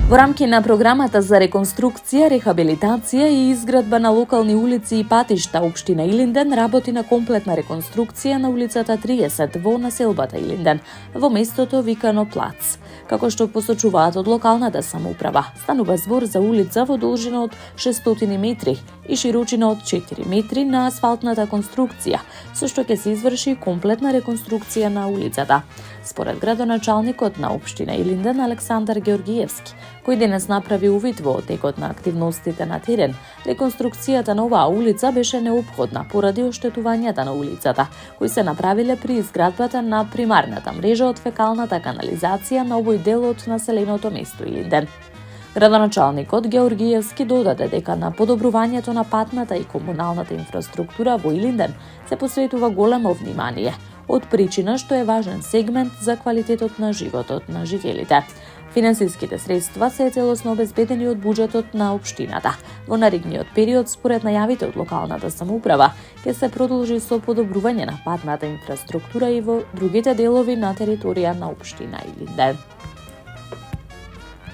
Во рамки на програмата за реконструкција, рехабилитација и изградба на локални улици и патишта, општина Илинден работи на комплетна реконструкција на улицата 30 во населбата Илинден, во местото викано Плац. Како што посочуваат од локалната самоуправа, станува збор за улица во должина од 600 метри и широчина од 4 метри на асфалтната конструкција, со што ќе се изврши комплетна реконструкција на улицата. Според градоначалникот на општина Илинден Александар Георгиевски, кој денес направи увид во текот на активностите на терен, реконструкцијата на оваа улица беше неопходна поради оштетувањата на улицата, кои се направиле при изградбата на примарната мрежа од фекалната канализација на овој дел од населеното место Илинден. Градоначалникот Георгиевски додаде дека на подобрувањето на патната и комуналната инфраструктура во Илинден се посветува големо внимание, од причина што е важен сегмент за квалитетот на животот на живеелите. Финансиските средства се целосно обезбедени од буџетот на општината. Во наредниот период, според најавите од локалната самоуправа, ќе се продолжи со подобрување на патната инфраструктура и во другите делови на територија на општина Илинден.